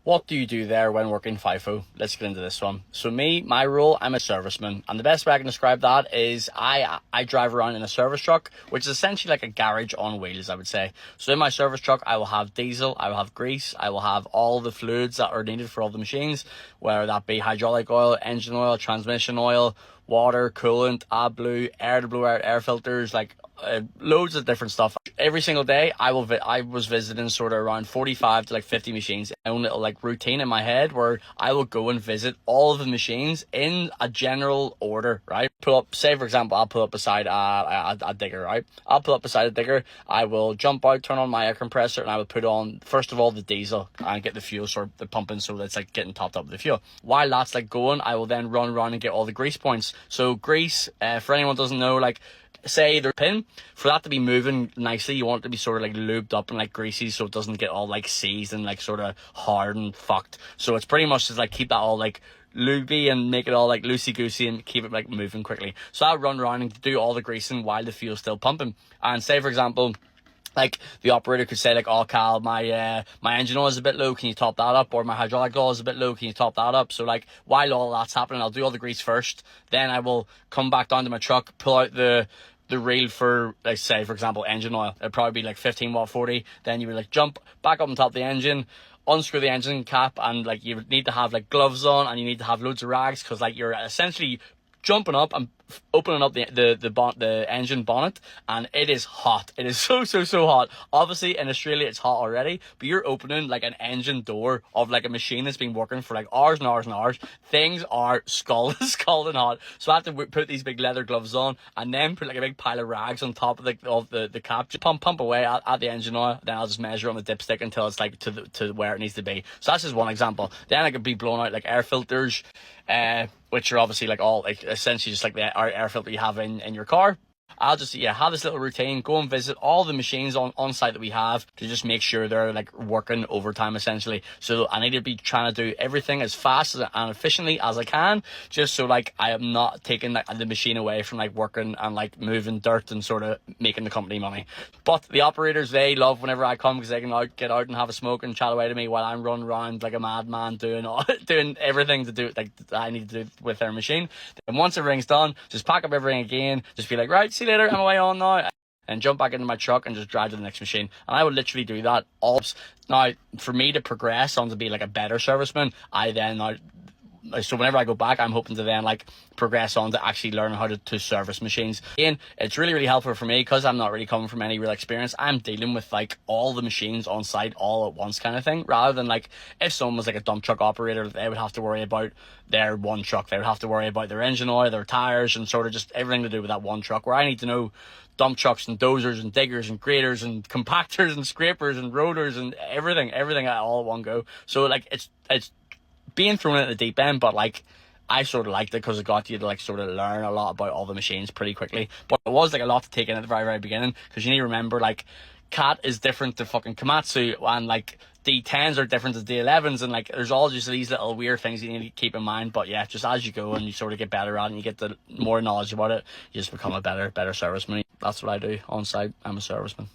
What do you do there when working FIFO? Let's get into this one. So my role, I'm a serviceman. And the best way I can describe that is I drive around in a service truck, which is essentially like a garage on wheels, I would say. So in my service truck, I will have diesel, I will have grease, I will have all the fluids that are needed for all the machines, whether that be hydraulic oil, engine oil, transmission oil, water, coolant, AdBlue, air to blow out air filters, like loads of different stuff. Every single day I was visiting sort of around 45 to like 50 machines. My own little like routine in my head where I will go and visit all of the machines in a general order, right? Pull up, say for example, I'll pull up beside a digger, right? I'll pull up beside a digger, I will jump out, turn on my air compressor, and I will put on first of all the diesel and get the fuel sort of pumping, so that's like getting topped up with the fuel. While that's like going, I will then run around and get all the grease points. So grease, for anyone who doesn't know, like say there's a pin, for that to be moving nicely, you want it to be sort of like lubed up and like greasy, so it doesn't get all like seized and like sort of hard and fucked. So it's pretty much just like keep that all like lubey and make it all like loosey goosey and keep it like moving quickly. So I'll run around and do all the greasing while the fuel's still pumping. And say for example, like the operator could say like, oh Cal, my engine oil is a bit low, can you top that up? Or my hydraulic oil is a bit low, can you top that up? So like while all that's happening, I'll do all the grease first, then I will come back down to my truck, pull out the reel for, like say for example, engine oil. It'd probably be like 15 watt 40. Then you would like jump back up on top of the engine, unscrew the engine cap, and like you would need to have like gloves on, and you need to have loads of rags, because like you're essentially jumping up and opening up the engine bonnet, and it is hot. It is so hot. Obviously in Australia it's hot already, but you're opening like an engine door of like a machine that's been working for like hours and hours and hours. Things are scalding hot. So I have to put these big leather gloves on, and then put like a big pile of rags on top of the cap. Just pump away at the engine oil. Then I'll just measure on the dipstick until it's like to where it needs to be. So that's just one example. Then I could be blowing out like air filters, which are obviously like all like essentially just like the air filter you have in your car. I'll just have this little routine, go and visit all the machines on site that we have to just make sure they're like working overtime essentially. So I need to be trying to do everything as fast and efficiently as I can, just so like I am not taking like the machine away from like working and like moving dirt and sort of making the company money. But the operators, they love whenever I come, because they can get out and have a smoke and chat away to me while I'm running around like a madman doing everything to do like I need to do with their machine. And once everything's done, just pack up everything again, just be like, right, see you later, I'm away on now, and jump back into my truck and just drive to the next machine. And I would literally do that all. Now for me to progress on to be like a better serviceman, so whenever I go back, I'm hoping to then like progress on to actually learn how to service machines. Again, it's really helpful for me because I'm not really coming from any real experience. I'm dealing with like all the machines on site all at once kind of thing, rather than like if someone was like a dump truck operator, they would have to worry about their one truck. They would have to worry about their engine oil, their tires, and sort of just everything to do with that one truck, where I need to know dump trucks and dozers and diggers and graders and compactors and scrapers and rotors and everything all at one go. So like it's being thrown at the deep end, but like I sort of liked it because it got you to like sort of learn a lot about all the machines pretty quickly. But it was like a lot to take in at the very beginning, because you need to remember like CAT is different to fucking Komatsu, and like D10s are different to D11s, and like there's all just these little weird things you need to keep in mind. But yeah, just as you go and you sort of get better at it and you get the more knowledge about it, you just become a better serviceman. That's what I do on site. I'm a serviceman.